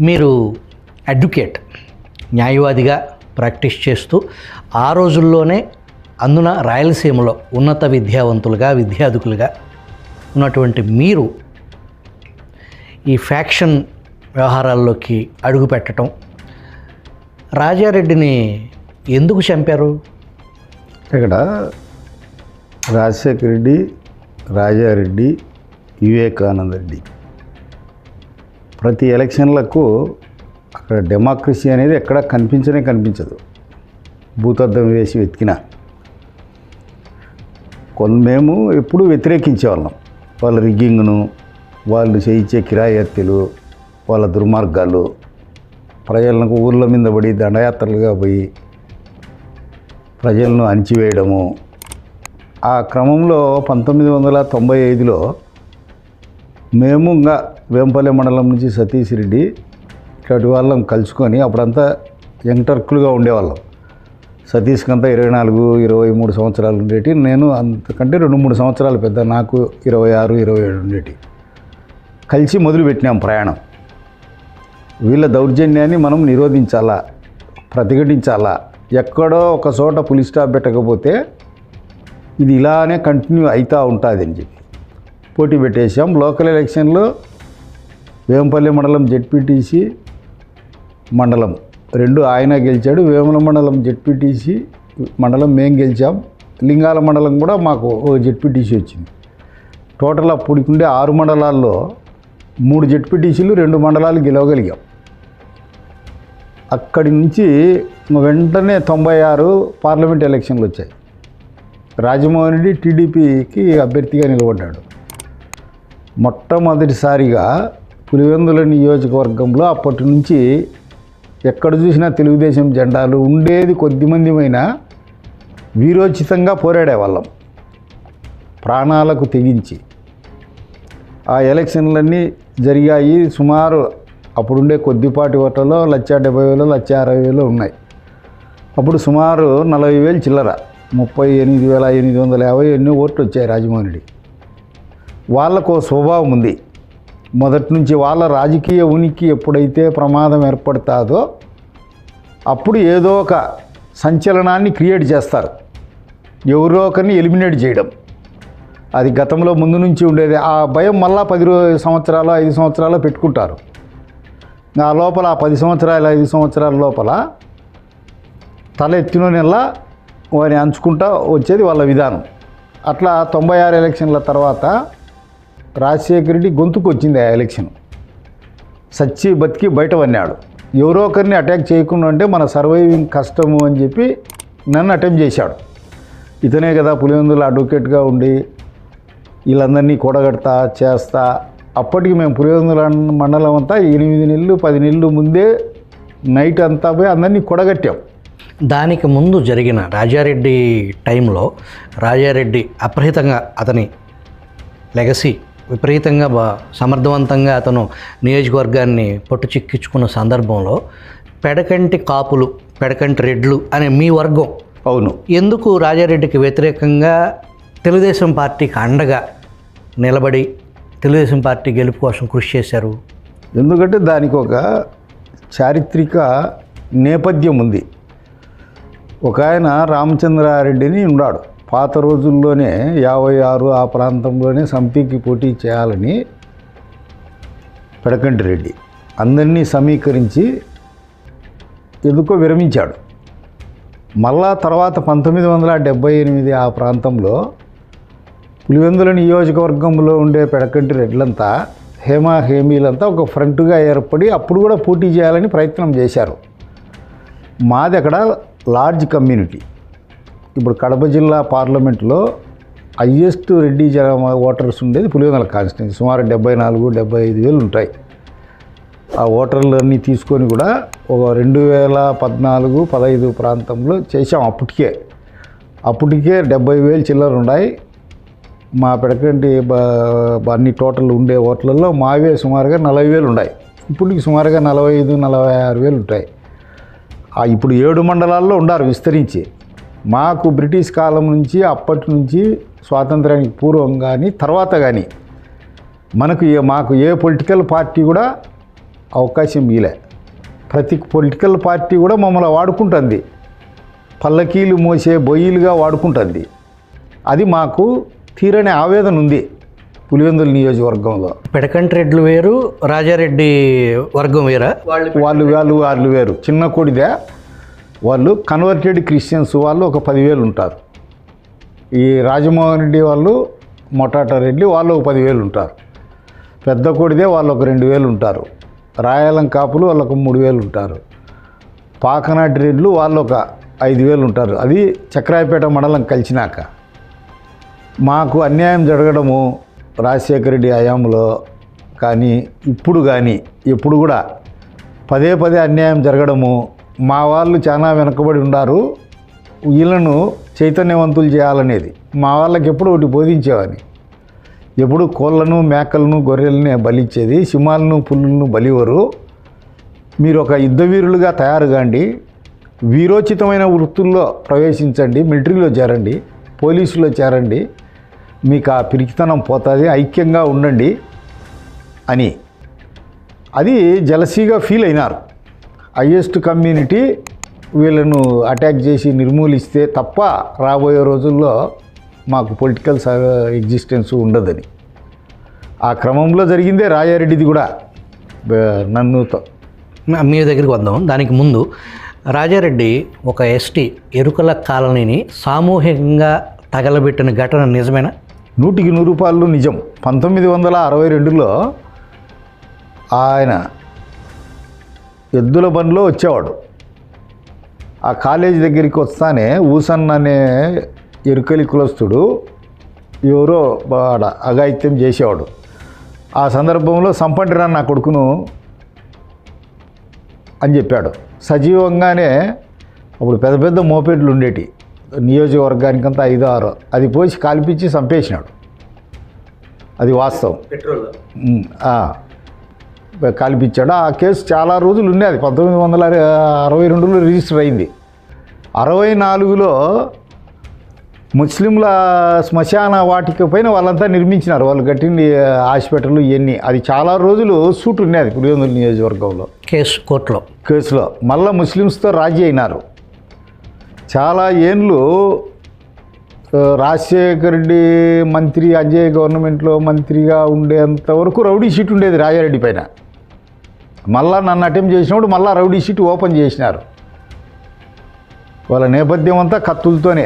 మీరు అడ్వకేట్, న్యాయవాదిగా ప్రాక్టీస్ చేస్తూ ఆ రోజుల్లోనే అందున రాయలసీమలో ఉన్నత విద్యావంతులుగా విద్యార్థులుగా ఉన్నటువంటి మీరు ఈ ఫ్యాక్షన్ వ్యవహారాల్లోకి అడుగు పెట్టడం, రాజారెడ్డిని ఎందుకు చంపారు? ఇక్కడ రాజశేఖర రెడ్డి, రాజారెడ్డి, వివేకానంద రెడ్డి ప్రతి ఎలక్షన్లకు అక్కడ డెమోక్రసీ అనేది ఎక్కడ కనిపించదు. భూతద్దం వేసి వెతికినా మేము ఎప్పుడూ వ్యతిరేకించేవాళ్ళం. వాళ్ళ రిగ్గింగ్ను, వాళ్ళు చేయించే కిరాయి హత్యలు, వాళ్ళ దుర్మార్గాలు, ప్రజలకు ఊర్ల మీద పడి దండయాత్రలుగా పోయి ప్రజలను అణిచివేయడము. ఆ క్రమంలో 1995లో మేము ఇంకా వేంపల్లి మండలం నుంచి సతీష్ రెడ్డి ఇట్లాంటి వాళ్ళం కలుసుకొని, అప్పుడంతా యంగ్ టర్కులుగా ఉండేవాళ్ళం. సతీష్కి అంతా 24-23 సంవత్సరాలు ఉండేటి, నేను అంతకంటే 2-3 సంవత్సరాలు పెద్ద, నాకు 26-27 ఉండేటి. కలిసి మొదలుపెట్టినాం ప్రయాణం. వీళ్ళ దౌర్జన్యాన్ని మనం నిరోధించాలా, ప్రతిఘటించాలా. ఎక్కడో ఒక చోట పులి స్టాప్ పెట్టకపోతే ఇది ఇలానే కంటిన్యూ అవుతూ ఉంటుంది అని చెప్పి పోటీ పెట్టేసాం. లోకల్ ఎలక్షన్లో వేంపల్లి మండలం జెడ్పీటీసీ మండలం 2 ఆయన గెలిచాడు. వేముల మండలం జెడ్పీటీసీ మండలం మేము గెలిచాం. లింగాల మండలం కూడా మాకు జెడ్పీటీసీ వచ్చింది. టోటల్ అప్పుడుకుండే 6 మండలాల్లో 3 జెడ్పీటీసీలు, 2 మండలాలు గెలవగలిగాం. అక్కడి నుంచి వెంటనే 96 పార్లమెంట్ ఎలక్షన్లు వచ్చాయి. రాజమోహన్ రెడ్డి టీడీపీకి అభ్యర్థిగా నిలబడ్డాడు. మొట్టమొదటిసారిగా పులివెందుల నియోజకవర్గంలో అప్పటి నుంచి ఎక్కడ చూసినా తెలుగుదేశం జెండాలు ఉండేది కొద్దిమందిమైనా వీరోచితంగా పోరాడేవాళ్ళం, ప్రాణాలకు తెగించి. ఆ ఎలక్షన్లన్నీ జరిగాయి. సుమారు అప్పుడుండే కొద్దిపాటి ఓట్లలో 1,70,000, 1,60,000 ఉన్నాయి. అప్పుడు సుమారు 40,000 చిల్లర, 38,850 ఎన్నో ఓట్లు వచ్చాయి రాజమోహన్ రెడ్డి. వాళ్ళకు స్వభావం ఉంది మొదటి నుంచి. వాళ్ళ రాజకీయ ఉనికి ఎప్పుడైతే ప్రమాదం ఏర్పడుతుందో అప్పుడు ఏదో ఒక సంచలనాన్ని క్రియేట్ చేస్తారు, ఎవరో ఒకరిని ఎలిమినేట్ చేయడం. అది గతంలో ముందు నుంచి ఉండేది. ఆ భయం మళ్ళా 10 సంవత్సరాలు 5 సంవత్సరాలు పెట్టుకుంటారు. ఆ లోపల 10 సంవత్సరాలు 5 సంవత్సరాల లోపల తల ఎత్తినోనెల్లా వారిని అంచుకుంటూ వచ్చేది వాళ్ళ విధానం. అట్లా 96 ఎలక్షన్ల తర్వాత రాజశేఖర రెడ్డి గొంతుకు వచ్చింది ఆ ఎలక్షన్. సచ్చి బతికి బయట పన్నాడు. ఎవరో ఒకరిని అటాక్ చేయకుండా అంటే మన సర్వైవింగ్ కష్టము అని చెప్పి నన్ను అటెంప్ట్ చేశాడు. ఇతనే కదా పులివెందుల అడ్వకేట్గా ఉండి వీళ్ళందరినీ కూడగడతా చేస్తా. అప్పటికి మేము పులివెందుల మండలం అంతా 8 నెలలు 10 నెలలు ముందే నైట్ అంతా పోయి అందరినీ కూడగట్టాం. దానికి ముందు జరిగిన రాజారెడ్డి టైంలో రాజారెడ్డి అప్రహితంగా అతని లెగసీ విపరీతంగా సమర్థవంతంగా అతను నియోజకవర్గాన్ని పొట్టు చిక్కించుకున్న సందర్భంలో పెడకంటి కాపులు, పెడకంటి రెడ్లు అనే మీ వర్గం అవును ఎందుకు రాజారెడ్డికి వ్యతిరేకంగా తెలుగుదేశం పార్టీకి అండగా నిలబడి తెలుగుదేశం పార్టీ గెలుపు కోసం కృషి చేశారు? ఎందుకంటే దానికి ఒక చారిత్రక నేపథ్యం ఉంది. ఒక ఆయన రామచంద్రారెడ్డిని ఉన్నాడు. పాత రోజుల్లోనే 56 ఆ ప్రాంతంలోనే సమితికి పోటీ చేయాలని పెడకంటి రెడ్డి అందరినీ సమీకరించి ఎందుకో విరమించాడు. మళ్ళా తర్వాత 1978 ఆ ప్రాంతంలో పులివెందుల నియోజకవర్గంలో ఉండే పెడకంటి రెడ్లంతా హేమీలంతా ఒక ఫ్రంట్గా ఏర్పడి అప్పుడు కూడా పోటీ చేయాలని ప్రయత్నం చేశారు. మాది అక్కడ లార్జ్ కమ్యూనిటీ. ఇప్పుడు కడప జిల్లా పార్లమెంట్లో హయ్యెస్ట్ రెడ్డి ఓటర్స్ ఉండేది పులివెందుల కాన్స్టిట్యూన్సీ. సుమారు 74-75 ఉంటాయి. ఆ ఓటర్లన్నీ తీసుకొని కూడా ఒక 2014-15 ప్రాంతంలో చేసాం. అప్పటికే 70,000 చిల్లర ఉన్నాయి. మా పెడకంటి అన్ని టోటల్ ఉండే ఓట్లలో మావే సుమారుగా 40,000 ఉన్నాయి. ఇప్పటికి సుమారుగా 45-46,000 ఉంటాయి. ఇప్పుడు 7 మండలాల్లో ఉన్నారు విస్తరించి. మాకు బ్రిటిష్ కాలం నుంచి అప్పటి నుంచి స్వాతంత్రానికి పూర్వం కానీ తర్వాత కానీ మాకు ఏ పొలిటికల్ పార్టీ కూడా అవకాశం ఇలే. ప్రతి పొలిటికల్ పార్టీ కూడా మమ్మల్ని వాడుకుంటుంది, పల్లకీలు మోసే బొయ్యిలుగా వాడుకుంటుంది. అది మాకు తీరని ఆవేదన ఉంది పులివెందుల నియోజకవర్గంలో. పిడకంటి రెడ్లు వేరు, రాజారెడ్డి వర్గం వేరా? వాళ్ళు వేరు. చిన్న కొడిదే వాళ్ళు కన్వర్టెడ్ క్రిస్టియన్స్ వాళ్ళు ఒక 10,000 ఉంటారు. ఈ రాజమోహన్ రెడ్డి వాళ్ళు, మొటాటా రెడ్డి వాళ్ళు ఒక 10,000 ఉంటారు. పెద్ద కొడిదే వాళ్ళు ఒక 2,000 ఉంటారు. రాయలం కాపులు వాళ్ళు ఒక 3,000 ఉంటారు. పాకనాటి రెడ్లు వాళ్ళు ఒక 5,000 ఉంటారు. అది చక్రాయపేట మండలం కలిసినాక. మాకు అన్యాయం జరగడము రాజశేఖర రెడ్డి హయాంలో కానీ ఇప్పుడు కానీ ఎప్పుడు కూడా పదే పదే అన్యాయం జరగడము, మా వాళ్ళు చాలా వెనకబడి ఉన్నారు, వీళ్ళను చైతన్యవంతులు చేయాలనేది మా వాళ్ళకి ఎప్పుడు ఒకటి బోధించేవాని. ఎప్పుడు కోళ్ళను, మేకలను, గొర్రెలని బలిచ్చేది, సింహాలను, పులులను బలివరు. మీరు ఒక యుద్ధవీరులుగా తయారు కాండి, వీరోచితమైన వృత్తుల్లో ప్రవేశించండి, మిలిటరీలో చేరండి, పోలీసులో చేరండి, మీకు ఆ పిరికితనం పోతుంది, ఐక్యంగా ఉండండి అని అది జలసీగా ఫీల్ అయినారు. హైయెస్ట్ కమ్యూనిటీ వీళ్ళను అటాక్ చేసి నిర్మూలిస్తే తప్ప రాబోయే రోజుల్లో మాకు పొలిటికల్ ఎగ్జిస్టెన్స్ ఉండదని. ఆ క్రమంలో జరిగిందే రాజారెడ్డిది కూడా. నన్ను మీ దగ్గరికి వద్దాం. దానికి ముందు రాజారెడ్డి ఒక ఎస్టీ ఎరుకల కాలనీని సామూహికంగా తగలబెట్టిన ఘటన నిజమేనా? 100% నిజం. 1962లో ఆయన ఎద్దుల బండిలో వచ్చేవాడు. ఆ కాలేజీ దగ్గరికి వస్తానే ఊసన్న అనే ఎరుకలి కులస్తుడు ఎవరో అఘాయిత్యం చేసేవాడు. ఆ సందర్భంలో సంపండిరా నా కొడుకును అని చెప్పాడు. సజీవంగానే అప్పుడు పెద్ద పెద్ద మోపెడ్లు ఉండేటి నియోజకవర్గానికంతా 5-6, అది పోసి కాల్పించి చంపేసినాడు. అది వాస్తవం. కాల్పించాడు. ఆ కేసు చాలా రోజులు ఉన్నది. 1962లో రిజిస్టర్ అయింది. 64లో ముస్లింల శ్మశాన వాటిక పైన వాళ్ళంతా నిర్మించినారు. వాళ్ళు కట్టింది హాస్పిటల్ ఇవన్నీ. అది చాలా రోజులు సూట్ ఉన్నది పులివెందుల నియోజకవర్గంలో కేసులో. మళ్ళీ ముస్లిమ్స్తో రాజీ అయినారు. చాలా ఏండ్లు రాజశేఖర రెడ్డి మంత్రి, అజయ్ గవర్నమెంట్లో మంత్రిగా ఉండేంత వరకు రౌడీ షీట్ ఉండేది రాజారెడ్డి పైన. మళ్ళా నన్ను అటెంప్ట్ చేసినప్పుడు మళ్ళీ రౌడీ షీట్ ఓపెన్ చేసినారు. వాళ్ళ నేపథ్యం అంతా కత్తులతోనే.